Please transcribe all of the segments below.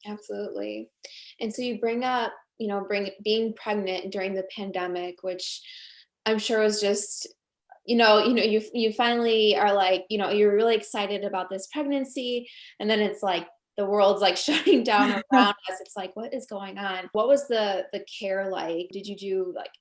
Absolutely. And so you bring up, being pregnant during the pandemic, which I'm sure was just, you finally are like, you're really excited about this pregnancy, and then it's like the world's like shutting down around us. It's like, what is going on? What was the care like? Did you do like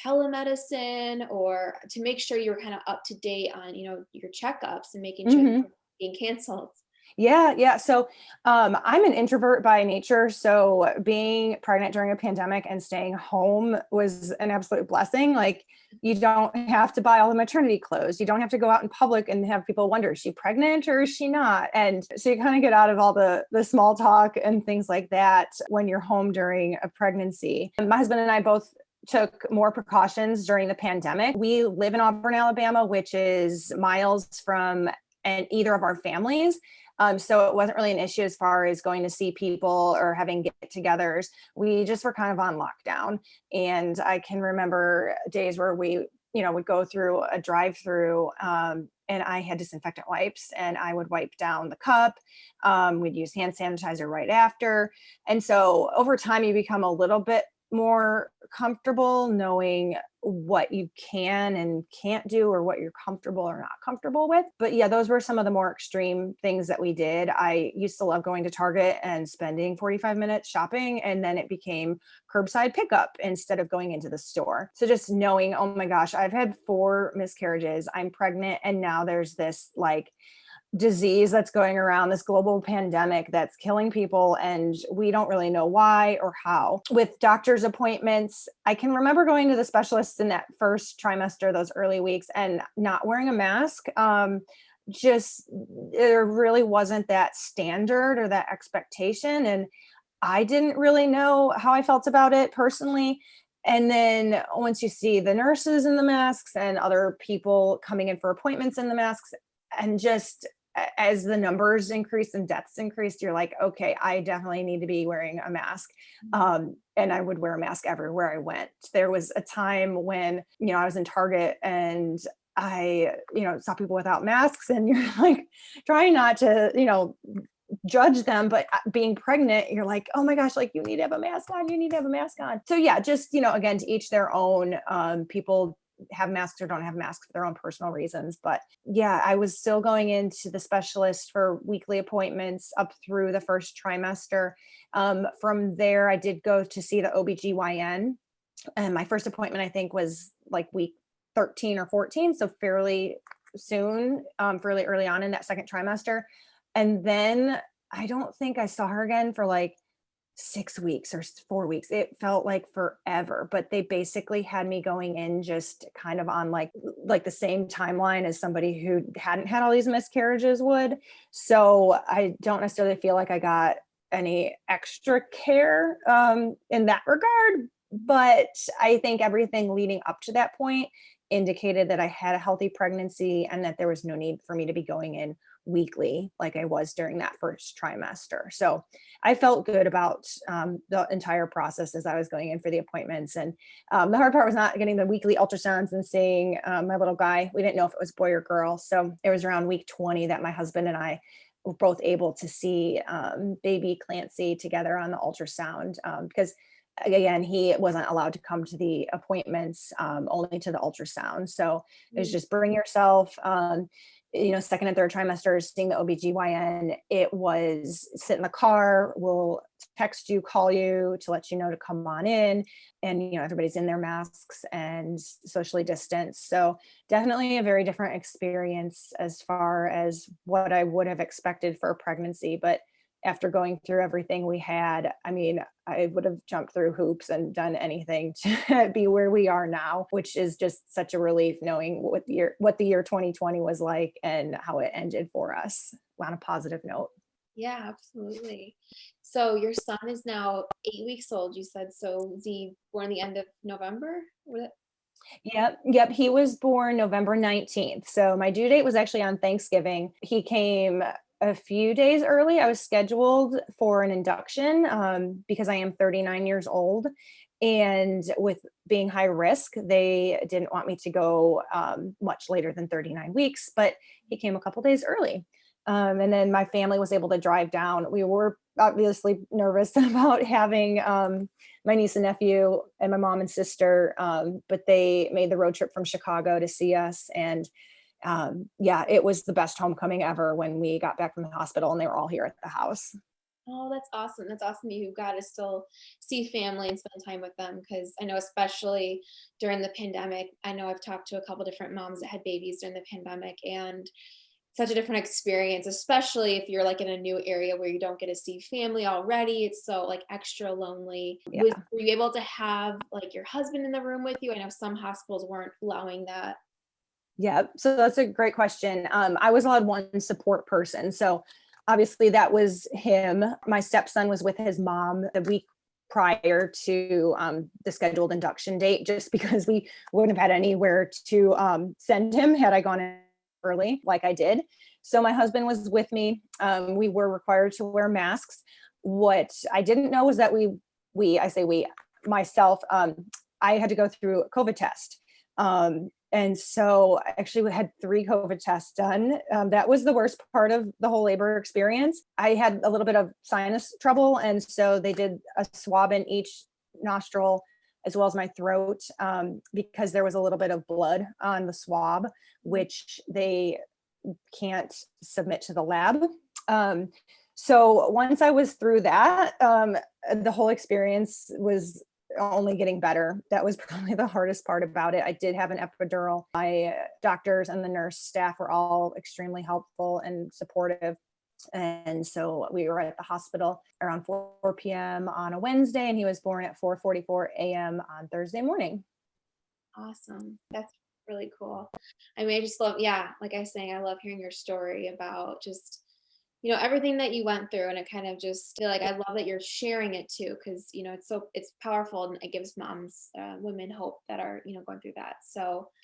telemedicine, or to make sure you were kind of up to date on, your checkups and making sure Hmm. they're being canceled? Yeah, yeah. So I'm an introvert by nature. So being pregnant during a pandemic and staying home was an absolute blessing. Like, you don't have to buy all the maternity clothes. You don't have to go out in public and have people wonder, is she pregnant or is she not? And so you kind of get out of all the small talk and things like that when you're home during a pregnancy. And my husband and I both took more precautions during the pandemic. We live in Auburn, Alabama, which is miles from either of our families. So it wasn't really an issue as far as going to see people or having get-togethers. We just were kind of on lockdown. And I can remember days where we, would go through a drive-through, and I had disinfectant wipes and I would wipe down the cup. We'd use hand sanitizer right after. And so over time, you become a little bit more comfortable knowing what you can and can't do, or what you're comfortable or not comfortable with. But yeah, those were some of the more extreme things that we did. I used to love going to Target and spending 45 minutes shopping, and then it became curbside pickup instead of going into the store. So just knowing, oh my gosh, I've had 4 miscarriages, I'm pregnant, and now there's this like disease that's going around, this global pandemic that's killing people, and we don't really know why or how. With doctor's appointments, I can remember going to the specialists in that first trimester, those early weeks, and not wearing a mask. Just there really wasn't that standard or that expectation, and I didn't really know how I felt about it personally. And then once you see the nurses in the masks and other people coming in for appointments in the masks, and just as the numbers increased and deaths increased, you're like, okay, I definitely need to be wearing a mask. And I would wear a mask everywhere I went. There was a time when, I was in Target and I, saw people without masks, and you're like trying not to, judge them, but being pregnant, you're like, oh my gosh, like you need to have a mask on, you need to have a mask on. So yeah, just, again, to each their own. People have masks or don't have masks for their own personal reasons. But yeah, I was still going into the specialist for weekly appointments up through the first trimester. From there, I did go to see the OBGYN. And my first appointment, I think, was like week 13 or 14. So fairly soon, fairly early on in that second trimester. And then I don't think I saw her again for like 6 weeks or 4 weeks. It felt like forever, but they basically had me going in just kind of on like the same timeline as somebody who hadn't had all these miscarriages would. So I don't necessarily feel like I got any extra care in that regard, but I think everything leading up to that point indicated that I had a healthy pregnancy and that there was no need for me to be going in weekly like I was during that first trimester. So I felt good about the entire process as I was going in for the appointments. And the hard part was not getting the weekly ultrasounds and seeing my little guy. We didn't know if it was boy or girl. So it was around week 20 that my husband and I were both able to see baby Clancy together on the ultrasound, because again, he wasn't allowed to come to the appointments, only to the ultrasound. So it was just bring yourself. Second and third trimesters, seeing the OBGYN, it was sit in the car, we'll text you, call you to let you know to come on in. And, everybody's in their masks and socially distanced. So definitely a very different experience as far as what I would have expected for a pregnancy. But after going through everything we had, I mean, I would have jumped through hoops and done anything to be where we are now, which is just such a relief knowing what the year 2020 was like and how it ended for us on a positive note. Yeah, absolutely. So your son is now 8 weeks old, you said. So was he born the end of November? Yep. He was born November 19th. So my due date was actually on Thanksgiving. He came a few days early. I was scheduled for an induction because I am 39 years old. And with being high risk, they didn't want me to go much later than 39 weeks, but he came a couple days early. And then my family was able to drive down. We were obviously nervous about having my niece and nephew and my mom and sister, but they made the road trip from Chicago to see us. And yeah, it was the best homecoming ever when we got back from the hospital and they were all here at the house. Oh, that's awesome. That's awesome that you got to still see family and spend time with them. Because I know, especially during the pandemic, I know I've talked to a couple different moms that had babies during the pandemic, and such a different experience, especially if you're like in a new area where you don't get to see family already. It's so like extra lonely. Yeah. Were you able to have like your husband in the room with you? I know some hospitals weren't allowing that. Yeah, so that's a great question. I was allowed one support person. So obviously that was him. My stepson was with his mom the week prior to the scheduled induction date, just because we wouldn't have had anywhere to send him had I gone in early like I did. So my husband was with me. We were required to wear masks. What I didn't know was that I say we, myself, I had to go through a COVID test. And so I actually had 3 COVID tests done. That was the worst part of the whole labor experience. I had a little bit of sinus trouble. And so they did a swab in each nostril as well as my throat, because there was a little bit of blood on the swab, which they can't submit to the lab. So once I was through that, the whole experience was only getting better. That was probably the hardest part about it. I did have an epidural. My doctors and the nurse staff were all extremely helpful and supportive. And so we were at the hospital around 4 p.m. on a Wednesday, and he was born at 4:44 a.m. on Thursday morning. Awesome. That's really cool. I mean, I just love, yeah, like I was saying, I love hearing your story about just, everything that you went through. And it kind of just feel like I love that you're sharing it too, because, it's powerful and it gives moms, women hope that are, going through that. So